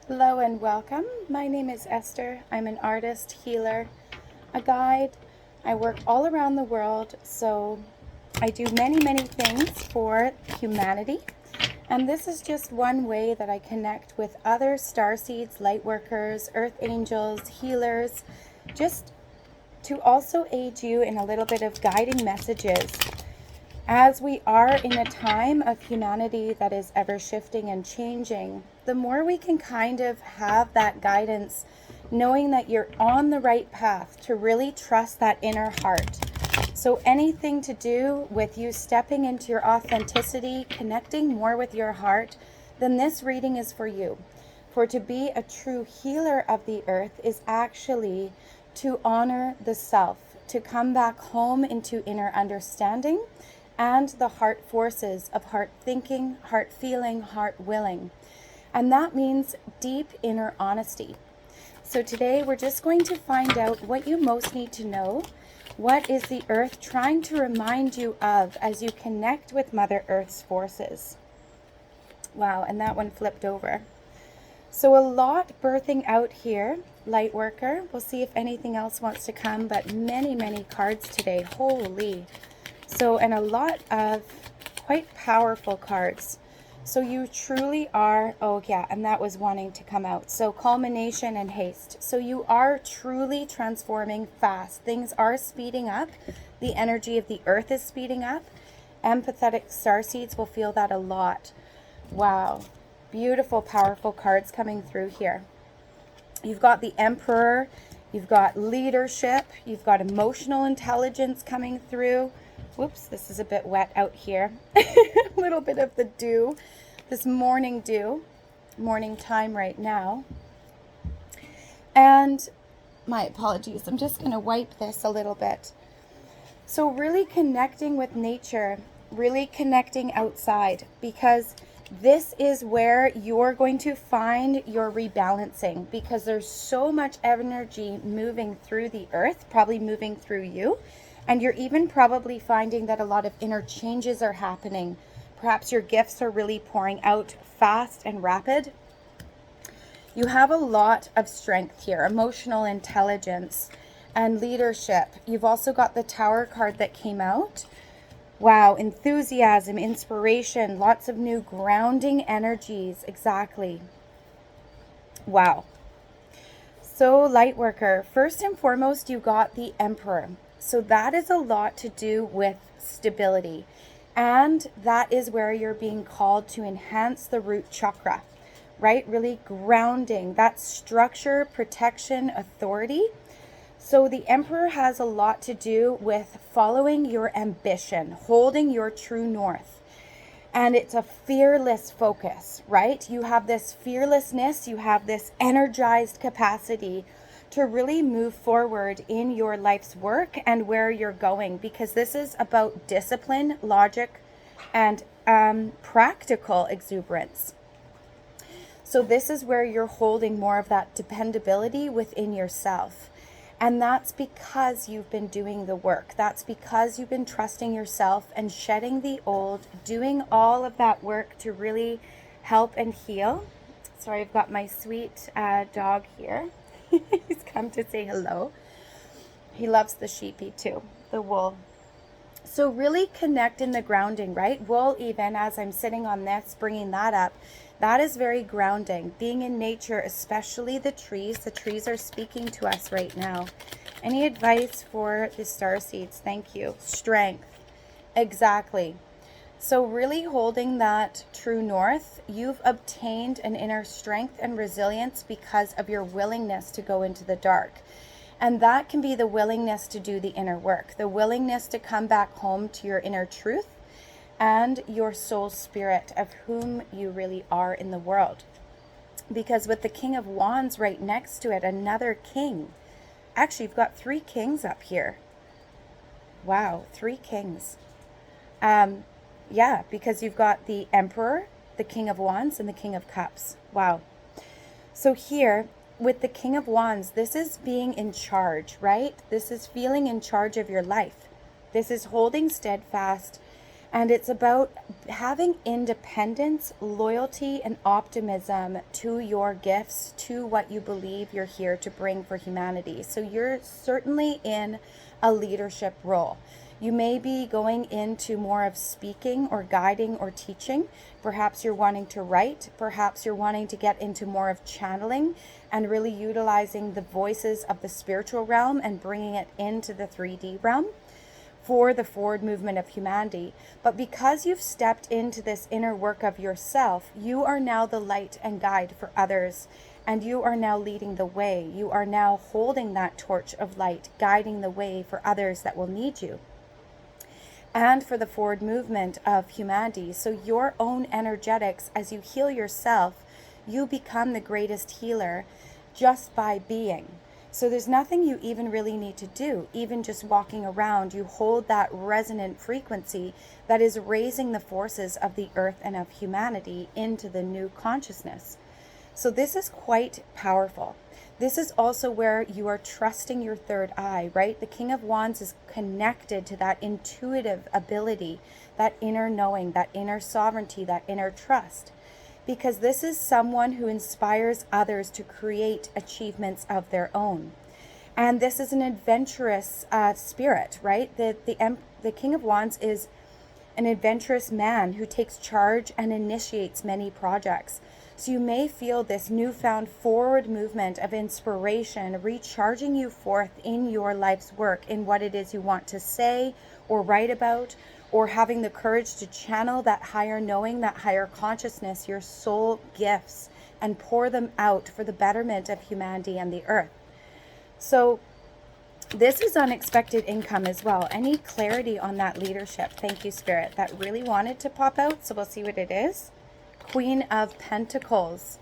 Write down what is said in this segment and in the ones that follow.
Hello and welcome. My name is Esther. I'm an artist, healer, a guide. I work all around the world, so I do many things for humanity. And this is just one way that I connect with other starseeds, light workers, earth angels, healers, just to also aid you in a little bit of guiding messages. As we are in a time of humanity that is ever shifting and changing, the more we can kind of have that guidance, knowing that you're on the right path, to really trust that inner heart. So anything to do with you stepping into your authenticity, connecting more with your heart, then this reading is for you. For to be a true healer of the earth is actually to honor the self, to come back home into inner understanding and the heart forces of heart thinking, heart feeling, heart willing. And that means deep inner honesty. So today we're just going to find out what you most need to know. What is the earth trying to remind you of as you connect with Mother Earth's forces? Wow, and that one flipped over. So a lot birthing out here, light worker. We'll see if anything else wants to come, but many cards today. Holy. So, and a lot of quite powerful cards. So you truly are, oh yeah, and that was wanting to come out. So culmination and haste. So you are truly transforming fast. Things are speeding up. The energy of the earth is speeding up. Empathetic starseeds will feel that a lot. Wow. Beautiful, powerful cards coming through here. You've got the Emperor. You've got leadership. You've got emotional intelligence coming through. Whoops, this is a bit wet out here. A little bit of the dew, this morning dew, morning time right now. And my apologies, I'm just going to wipe this a little bit. So really connecting with nature, really connecting outside, because this is where you're going to find your rebalancing, because there's so much energy moving through the earth, probably moving through you. And you're even probably finding that a lot of inner changes are happening. Perhaps your gifts are really pouring out fast and rapid. You have a lot of strength here, emotional intelligence and leadership. You've also got the Tower card that came out. Wow, enthusiasm, inspiration, lots of new grounding energies. Exactly. Wow. So light worker, first and foremost, you got the Emperor. So that is a lot to do with stability. And that is where you're being called to enhance the root chakra, right? Really grounding that structure, protection, authority. So the Emperor has a lot to do with following your ambition, holding your true north. And it's a fearless focus, right? You have this fearlessness, you have this energized capacity to really move forward in your life's work and where you're going, because this is about discipline, logic, and practical exuberance. So this is where you're holding more of that dependability within yourself. And that's because you've been doing the work. That's because you've been trusting yourself and shedding the old, doing all of that work to really help and heal. Sorry, I've got my sweet dog here. He's come to say hello. He loves the sheepy too, the wool. So really connect in the grounding, right? Wool, even as I'm sitting on this, bringing that up, that is very grounding. Being in nature, especially the trees are speaking to us right now. Any advice for the starseeds? Thank you. Strength. Exactly. So really holding that true north, you've obtained an inner strength and resilience because of your willingness to go into the dark. And that can be the willingness to do the inner work, the willingness to come back home to your inner truth and your soul spirit of whom you really are in the world. Because with the King of Wands right next to it, another king. Actually, you've got 3 kings up here. Wow, 3 kings. Yeah, because you've got the Emperor, the King of Wands, and the King of Cups. Wow. So here, with the King of Wands, this is being in charge, right? This is feeling in charge of your life. This is holding steadfast And it's about having independence, loyalty, and optimism to your gifts, to what you believe you're here to bring for humanity. So you're certainly in a leadership role. You may be going into more of speaking or guiding or teaching. Perhaps you're wanting to write. Perhaps you're wanting to get into more of channeling and really utilizing the voices of the spiritual realm and bringing it into the 3D realm for the forward movement of humanity. But because you've stepped into this inner work of yourself, you are now the light and guide for others, and you are now leading the way. You are now holding that torch of light, guiding the way for others that will need you and for the forward movement of humanity. So your own energetics, as you heal yourself, you become the greatest healer just by being. So there's nothing you even really need to do. Even just walking around, you hold that resonant frequency that is raising the forces of the earth and of humanity into the new consciousness. So this is quite powerful. This is also where you are trusting your third eye, right? The King of Wands is connected to that intuitive ability, that inner knowing, that inner sovereignty, that inner trust. Because this is someone who inspires others to create achievements of their own. And this is an adventurous spirit, right? The King of Wands is an adventurous man who takes charge and initiates many projects. So you may feel this newfound forward movement of inspiration recharging you forth in your life's work, in what it is you want to say or write about, or having the courage to channel that higher knowing, that higher consciousness, your soul gifts, and pour them out for the betterment of humanity and the earth. So this is unexpected income as well. Any clarity on that leadership? Thank you, Spirit. That really wanted to pop out, so we'll see what it is. Queen of Pentacles.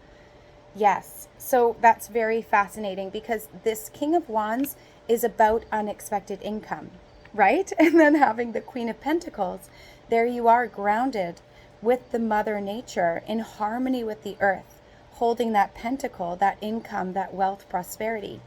Yes, so that's very fascinating because this King of Wands is about unexpected income, right? And then having the Queen of Pentacles, there you are grounded with the Mother Nature, in harmony with the earth, holding that pentacle, that income, that wealth, prosperity.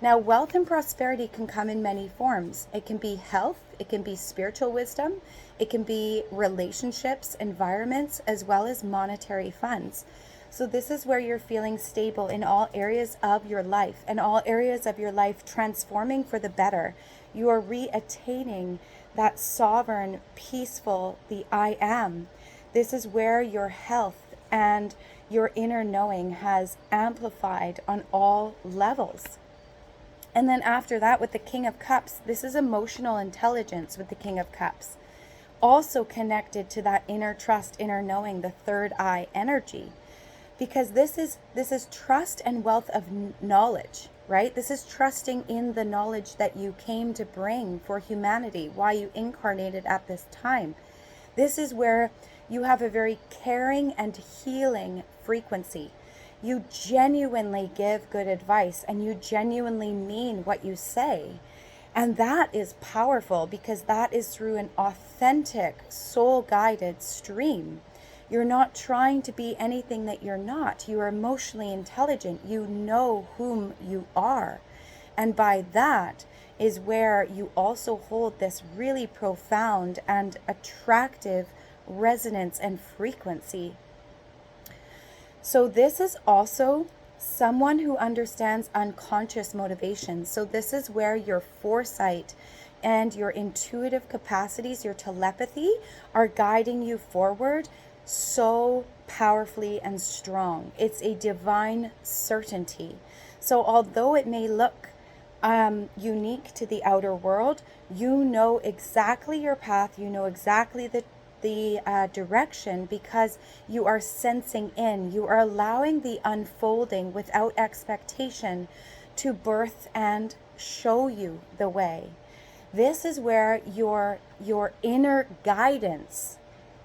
Now, wealth and prosperity can come in many forms. It can be health, it can be spiritual wisdom, it can be relationships, environments, as well as monetary funds. So this is where you're feeling stable in all areas of your life, and all areas of your life transforming for the better. You are re-attaining that sovereign, peaceful, the I am. This is where your health and your inner knowing has amplified on all levels. And then after that, with the King of Cups, this is emotional intelligence with the King of Cups. Also connected to that inner trust, inner knowing, the third eye energy. Because this is trust and wealth of knowledge, right? This is trusting in the knowledge that you came to bring for humanity, why you incarnated at this time. This is where you have a very caring and healing frequency. You genuinely give good advice, and you genuinely mean what you say. And that is powerful because that is through an authentic, soul-guided stream. You're not trying to be anything that you're not. You are emotionally intelligent. You know whom you are. And by that is where you also hold this really profound and attractive resonance and frequency. So this is also someone who understands unconscious motivations. So this is where your foresight and your intuitive capacities, your telepathy, are guiding you forward so powerfully and strong. It's a divine certainty. So although it may look unique to the outer world, you know exactly your path, you know exactly the direction, because you are sensing in, you are allowing the unfolding without expectation to birth and show you the way. This is where your inner guidance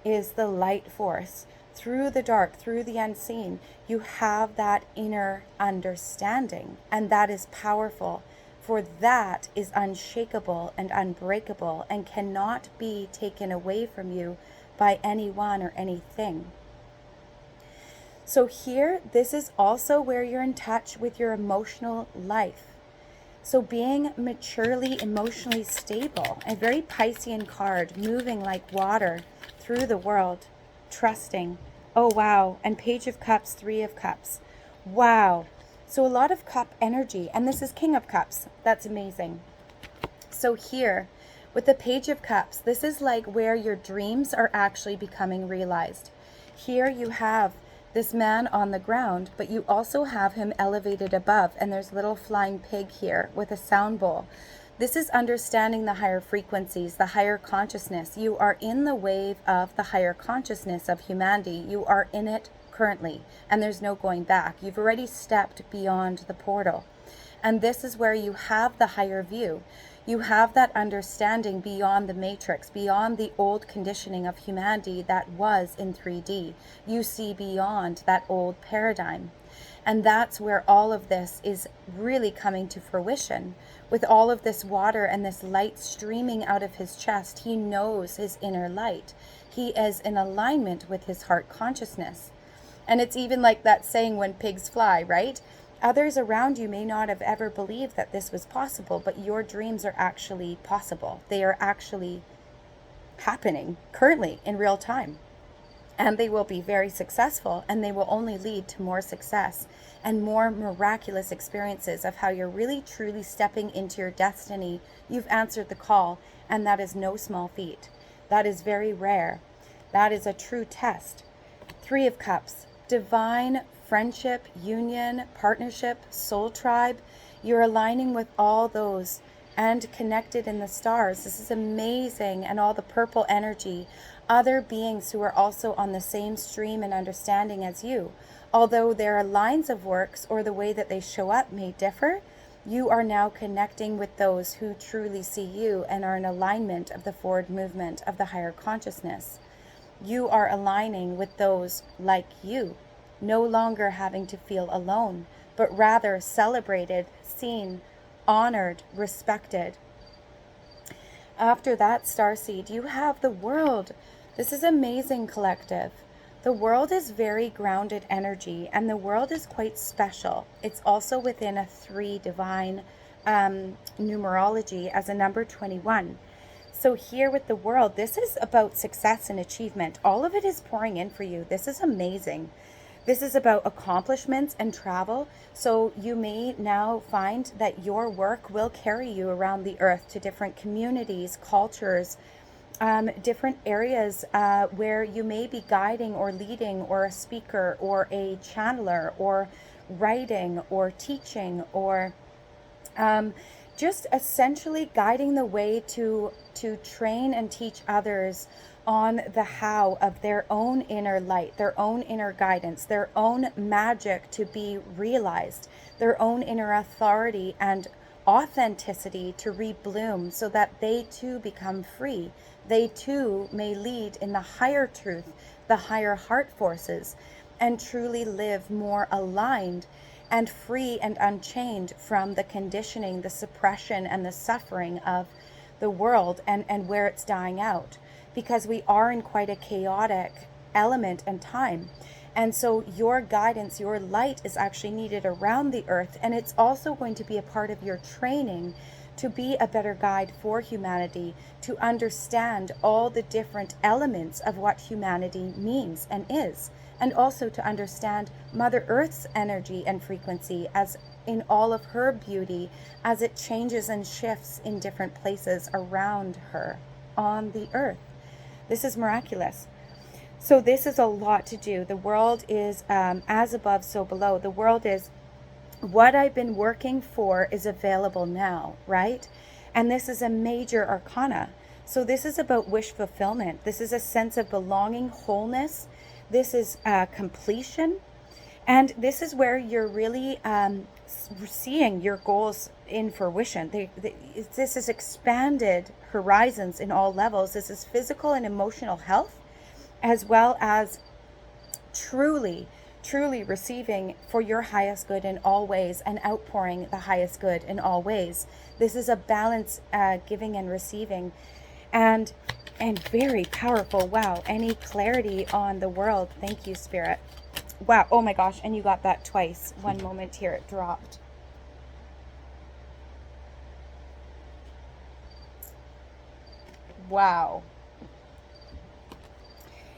is the light force. Through the dark, through the unseen, you have that inner understanding, and that is powerful. For that is unshakable and unbreakable and cannot be taken away from you by anyone or anything. So here, this is also where you're in touch with your emotional life. So being maturely emotionally stable, a very Piscean card, moving like water through the world, trusting. Oh, wow. And Page of Cups, Three of Cups. Wow. So a lot of cup energy. And this is King of Cups. That's amazing. So here, with the Page of Cups, this is like where your dreams are actually becoming realized. Here you have this man on the ground, but you also have him elevated above, and there's a little flying pig here with a sound bowl. This is understanding the higher frequencies, the higher consciousness. You are in the wave of the higher consciousness of humanity. You are in it currently, and there's no going back. You've already stepped beyond the portal. And this is where you have the higher view. You have that understanding beyond the matrix, beyond the old conditioning of humanity that was in 3D. You see beyond that old paradigm. And that's where all of this is really coming to fruition. With all of this water and this light streaming out of his chest, he knows his inner light. He is in alignment with his heart consciousness. And it's even like that saying, when pigs fly, right? Others around you may not have ever believed that this was possible, but your dreams are actually possible. They are actually happening currently in real time. And they will be very successful, and they will only lead to more success and more miraculous experiences of how you're really truly stepping into your destiny. You've answered the call, and that is no small feat. That is very rare. That is a true test. Three of Cups, divine friendship, union, partnership, soul tribe. You're aligning with all those and connected in the stars. This is amazing. And all the purple energy, other beings who are also on the same stream and understanding as you. Although their lines of works or the way that they show up may differ, you are now connecting with those who truly see you and are in alignment of the forward movement of the higher consciousness. You are aligning with those like you, no longer having to feel alone, but rather celebrated, seen, honored, respected. After that, Starseed, you have the World. This is amazing, collective. The World is very grounded energy, and the World is quite special. It's also within a 3 divine numerology as a number 21. So here with the World, this is about success and achievement. All of it is pouring in for you. This is amazing. This is about accomplishments and travel. So you may now find that your work will carry you around the earth to different communities, cultures, different areas where you may be guiding or leading, or a speaker or a channeler, or writing or teaching, or just essentially guiding the way to train and teach others on the how of their own inner light, their own inner guidance, their own magic to be realized, their own inner authority and authenticity to rebloom, so that they too become free. They too may lead in the higher truth, the higher heart forces, and truly live more aligned and free and unchained from the conditioning, the suppression, and the suffering of the world and where it's dying out. Because we are in quite a chaotic element and time. And so your guidance, your light is actually needed around the earth. And it's also going to be a part of your training to be a better guide for humanity, to understand all the different elements of what humanity means and is. And also to understand Mother Earth's energy and frequency as in all of her beauty, as it changes and shifts in different places around her on the earth. This is miraculous. So this is a lot to do. The World is as above, so below. The World is what I've been working for is available now, right? And this is a major arcana. So this is about wish fulfillment. This is a sense of belonging, wholeness. This is completion. And this is where you're really seeing your goals in fruition. This is expanded horizons in all levels. This is physical and emotional health, as well as truly receiving for your highest good in all ways and outpouring the highest good in all ways. This is a balance, giving and receiving, and very powerful. Wow. Any clarity on the World? Thank you, Spirit. Wow. Oh my gosh. And you got that twice. One moment here, it dropped. Wow.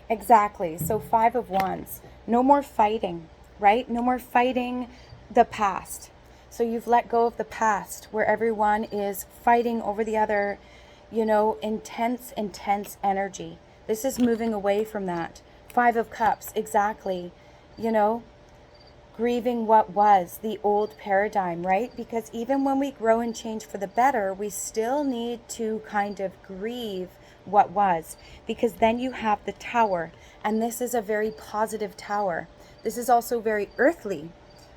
Exactly. So 5 of Wands. No more fighting, right? No more fighting the past. So you've let go of the past where everyone is fighting over the other, intense, intense energy. This is moving away from that. 5 of Cups, exactly. You know, grieving what was the old paradigm, right? Because even when we grow and change for the better, we still need to kind of grieve what was, because then you have the Tower, and this is a very positive Tower. This is also very earthly,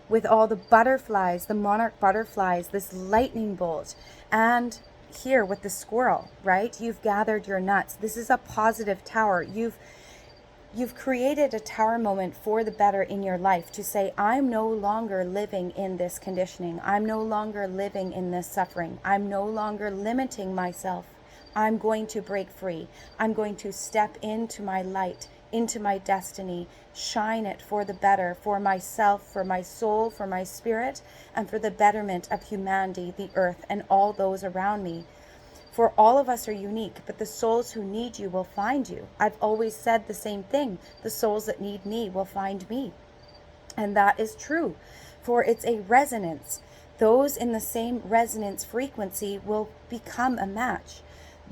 with all the butterflies, the monarch butterflies, this lightning bolt, and here with the squirrel, right? You've gathered your nuts. This is a positive Tower. You've created a Tower moment for the better in your life, to say, I'm no longer living in this conditioning. I'm no longer living in this suffering. I'm no longer limiting myself. I'm going to break free. I'm going to step into my light, into my destiny, shine it for the better, for myself, for my soul, for my spirit, and for the betterment of humanity, the earth, and all those around me. For all of us are unique, but the souls who need you will find you. I've always said the same thing. The souls that need me will find me. And that is true, for it's a resonance. Those in the same resonance frequency will become a match.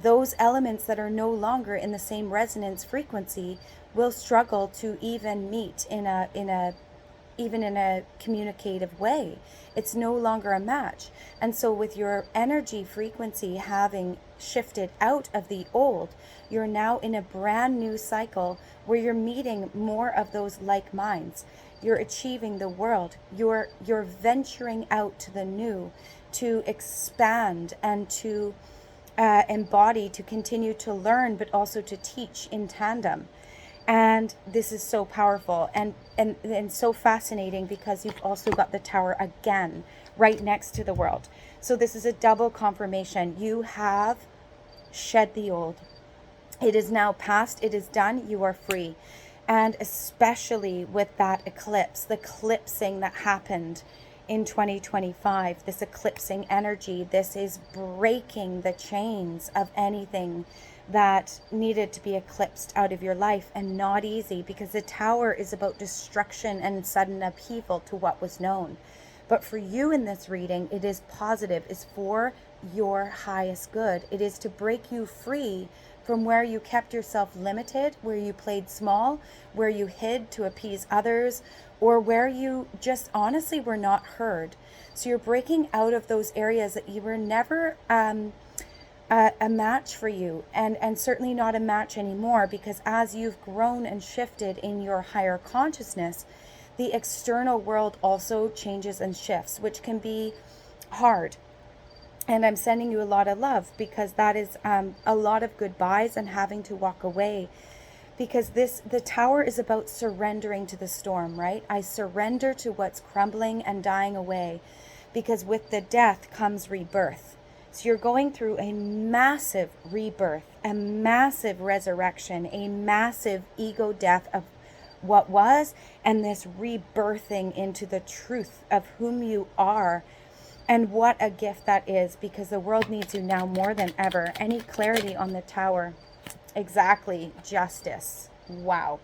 Those elements that are no longer in the same resonance frequency will struggle to even meet even in a communicative way. It's no longer a match. And so with your energy frequency having shifted out of the old, you're now in a brand new cycle where you're meeting more of those like minds. You're achieving the world. You're venturing out to the new, to expand and to embody, to continue to learn, but also to teach in tandem. And this is so powerful and so fascinating, because you've also got the Tower again right next to the world. So this is a double confirmation. You have shed the old. It is now past. It is done. You are free. And especially with that eclipse, the eclipsing that happened in 2025, this eclipsing energy, this is breaking the chains of anything that needed to be eclipsed out of your life, and not easy, because the Tower is about destruction and sudden upheaval to what was known. But for you in this reading, it is positive, it's for your highest good. It is to break you free from where you kept yourself limited, where you played small, where you hid to appease others, or where you just honestly were not heard. So you're breaking out of those areas that you were never a match for you, and certainly not a match anymore, because as you've grown and shifted in your higher consciousness, the external world also changes and shifts, which can be hard. And I'm sending you a lot of love, because that is a lot of goodbyes and having to walk away, because the Tower is about surrendering to the storm, right? I surrender to what's crumbling and dying away, because with the death comes rebirth. So you're going through a massive rebirth, a massive resurrection, a massive ego death of what was, and this rebirthing into the truth of whom you are. And what a gift that is, because the world needs you now more than ever. Any clarity on the Tower? Exactly. Justice. Wow.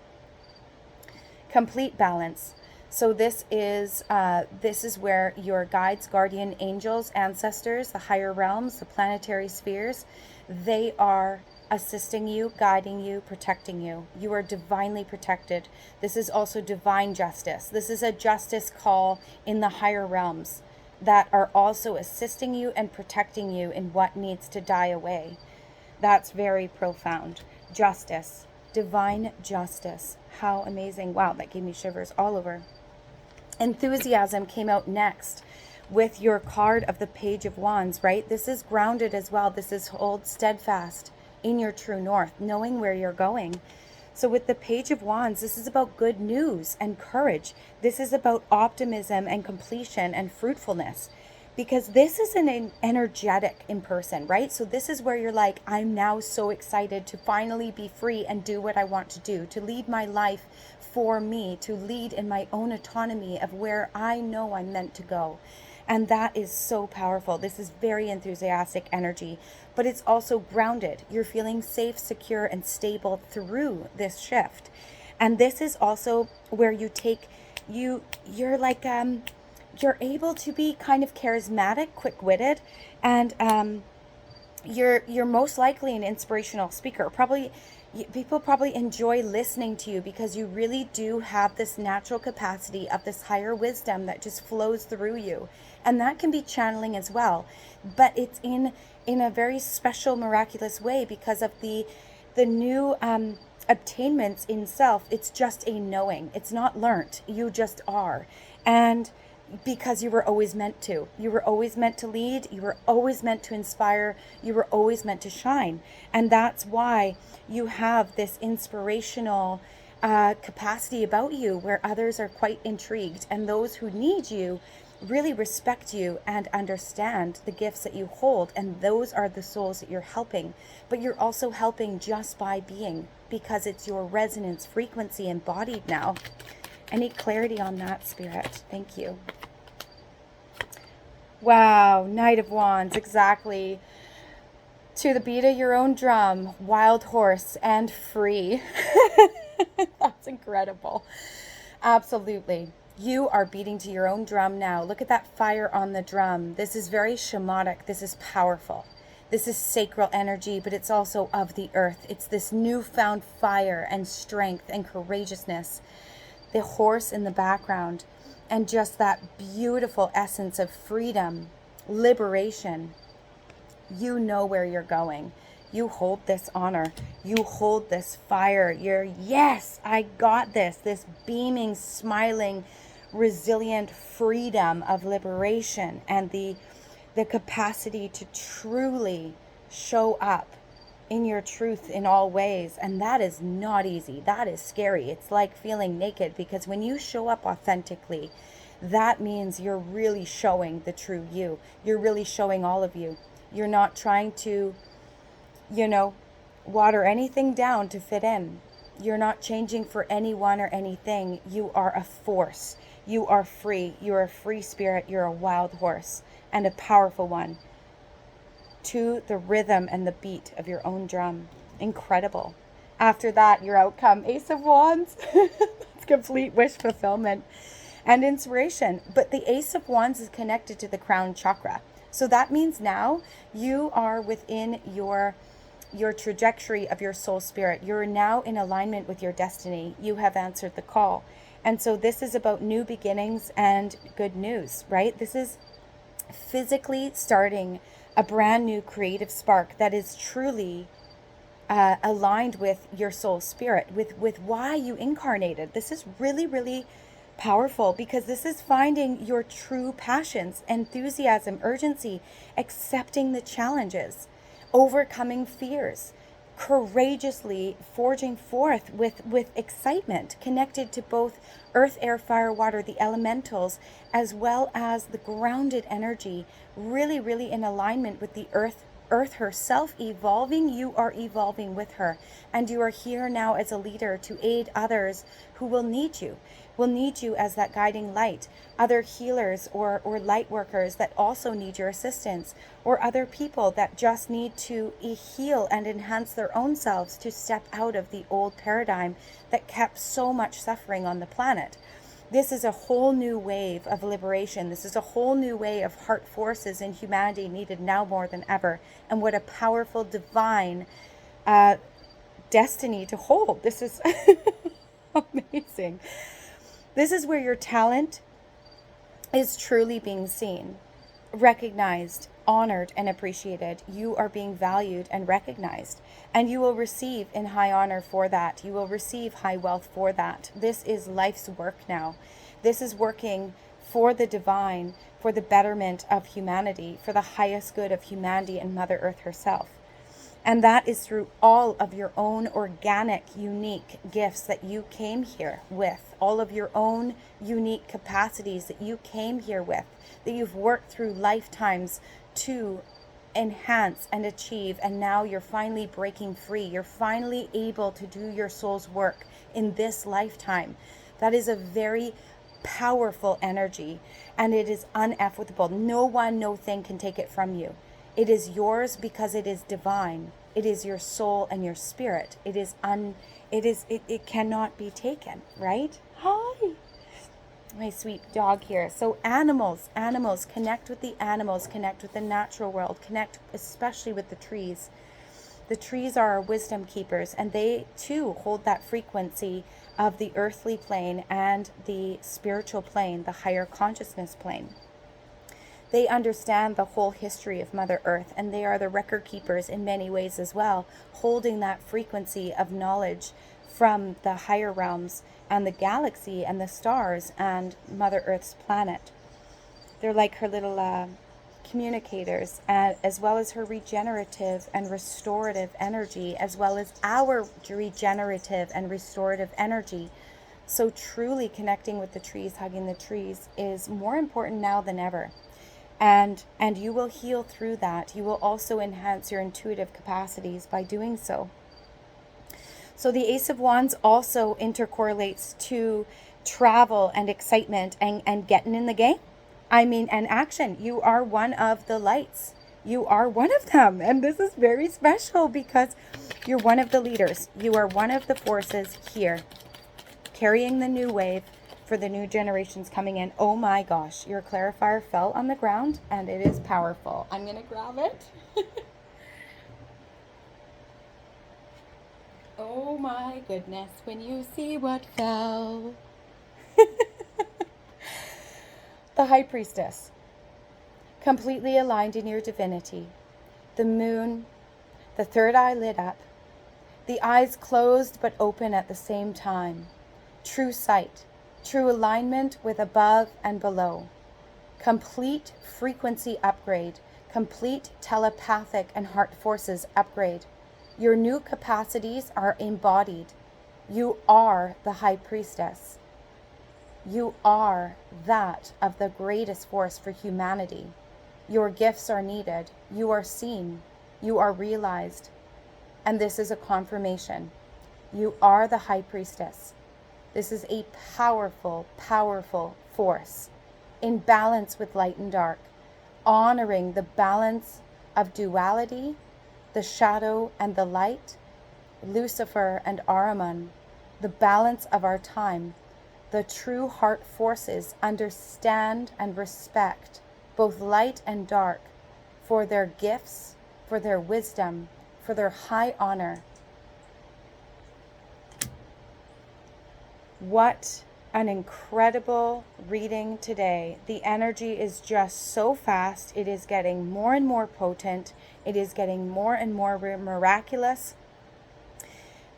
Complete balance. So this is where your guides, guardian angels, ancestors, the higher realms, the planetary spheres, they are assisting you, guiding you, protecting you. You are divinely protected. This is also divine justice. This is a justice call in the higher realms that are also assisting you and protecting you in what needs to die away. That's very profound. Justice, divine justice. How amazing. Wow, that gave me shivers all over. Enthusiasm came out next with your card of the Page of Wands, right? This is grounded as well. This is hold steadfast in your true north, knowing where you're going. So with the Page of Wands, this is about good news and courage. This is about optimism and completion and fruitfulness, because this is an energetic in person, right? So this is where you're like, I'm now so excited to finally be free and do what I want to do, to lead my life for me, to lead in my own autonomy of where I know I'm meant to go. And that is so powerful. This is very enthusiastic energy, but it's also grounded. You're feeling safe, secure, and stable through this shift. And this is also where you're like, you're able to be kind of charismatic, quick-witted, and you're most likely an inspirational speaker. People probably enjoy listening to you because you really do have this natural capacity of this higher wisdom that just flows through you. And that can be channeling as well, but it's in a very special, miraculous way because of the new attainments in self. It's just a knowing. It's not learnt. You just are. And because you were always meant to. You were always meant to lead. You were always meant to inspire. You were always meant to shine. And that's why you have this inspirational capacity about you where others are quite intrigued. And those who need you really respect you and understand the gifts that you hold. And those are the souls that you're helping. But you're also helping just by being, because it's your resonance frequency embodied now. Any clarity on that, Spirit? Thank you. Wow, Knight of Wands, exactly. To the beat of your own drum, wild horse and free. That's incredible. Absolutely. You are beating to your own drum now. Look at that fire on the drum. This is very shamanic. This is powerful. This is sacral energy, but it's also of the earth. It's this newfound fire and strength and courageousness. The horse in the background, and just that beautiful essence of freedom, liberation. You know where you're going. You hold this honor. You hold this fire. Yes, I got this. This beaming, smiling, resilient freedom of liberation and the capacity to truly show up in your truth in all ways. And that is not easy. That is scary. It's like feeling naked, because when you show up authentically, that means you're really showing the true you. You're really showing all of you. You're not trying to, water anything down to fit in. You're not changing for anyone or anything. You are a force. You are free. You're a free spirit. You're a wild horse, and a powerful one, to the rhythm and the beat of your own drum. Incredible. After that, your outcome, Ace of Wands. It's complete wish fulfillment and inspiration. But the Ace of Wands is connected to the crown chakra. So that means now you are within your trajectory of your soul spirit. You're now in alignment with your destiny. You have answered the call. And so this is about new beginnings and good news, right? This is physically starting a brand new creative spark that is truly aligned with your soul spirit, with why you incarnated. This is really, really powerful, because this is finding your true passions, enthusiasm, urgency, accepting the challenges, overcoming fears, courageously forging forth with excitement, connected to both earth, air, fire, water, the elementals, as well as the grounded energy, really, really in alignment with the earth herself evolving. You are evolving with her, and you are here now as a leader to aid others who will need you as that guiding light, other healers or light workers that also need your assistance, or other people that just need to heal and enhance their own selves to step out of the old paradigm that kept so much suffering on the planet. This is a whole new wave of liberation. This is a whole new way of heart forces in humanity needed now more than ever. And what a powerful divine destiny to hold. This is amazing. This is where your talent is truly being seen, recognized, honored, and appreciated. You are being valued and recognized, and you will receive in high honor for that. You will receive high wealth for that. This is life's work now. This is working for the divine, for the betterment of humanity, for the highest good of humanity and Mother Earth herself. And that is through all of your own organic, unique gifts that you came here with, all of your own unique capacities that you came here with, that you've worked through lifetimes to enhance and achieve. And now you're finally breaking free. You're finally able to do your soul's work in this lifetime. That is a very powerful energy, and it is unequitable. No one, no thing can take it from you. It is yours because it is divine. It is your soul and your spirit. It cannot be taken, right? Hi. My sweet dog here. So animals, connect with the animals, connect with the natural world, connect especially with the trees. The trees are our wisdom keepers, and they too hold that frequency of the earthly plane and the spiritual plane, the higher consciousness plane. They understand the whole history of Mother Earth, and they are the record keepers in many ways as well, holding that frequency of knowledge from the higher realms and the galaxy and the stars and Mother Earth's planet. They're like her little communicators, as well as her regenerative and restorative energy, as well as our regenerative and restorative energy. So truly connecting with the trees, hugging the trees, is more important now than ever. And you will heal through that. You will also enhance your intuitive capacities by doing so. So the Ace of Wands also intercorrelates to travel and excitement and getting in the game. I mean, and action. You are one of the lights. You are one of them. And this is very special because you're one of the leaders. You are one of the forces here, carrying the new wave for the new generations coming in. Oh my gosh, your clarifier fell on the ground and it is powerful. I'm going to grab it. Oh my goodness, when you see what fell. The High Priestess, completely aligned in your divinity. The moon, the third eye lit up, the eyes closed but open at the same time. True sight, true alignment with above and below. Complete frequency upgrade, complete telepathic and heart forces upgrade. Your new capacities are embodied. You are the High Priestess. You are that of the greatest force for humanity. Your gifts are needed. You are seen. You are realized. And this is a confirmation. You are the High Priestess. This is a powerful, powerful force in balance with light and dark, honoring the balance of duality, the shadow and the light, Lucifer and Ahriman, the balance of our time. The true heart forces understand and respect both light and dark for their gifts, for their wisdom, for their high honor. What an incredible reading today. The energy is just so fast. It is getting more and more potent. It is getting more and more miraculous.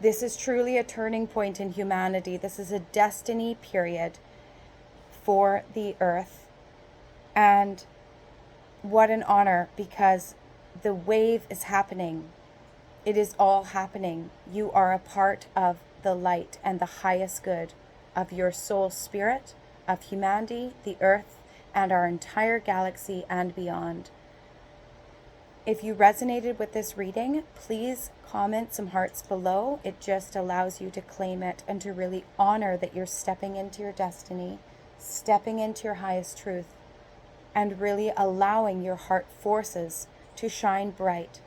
This is truly a turning point in humanity. This is a destiny period for the earth. And what an honor, because the wave is happening. It is all happening. You are a part of the light and the highest good of your soul spirit, of humanity, the earth, and our entire galaxy and beyond. If you resonated with this reading, please comment some hearts below. It just allows you to claim it and to really honor that you're stepping into your destiny, stepping into your highest truth, and really allowing your heart forces to shine bright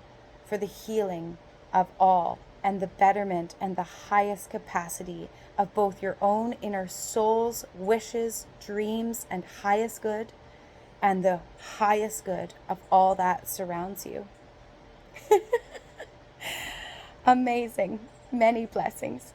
for the healing of all and the betterment and the highest capacity of both your own inner soul's wishes, dreams, and highest good, and the highest good of all that surrounds you. Amazing. Many blessings.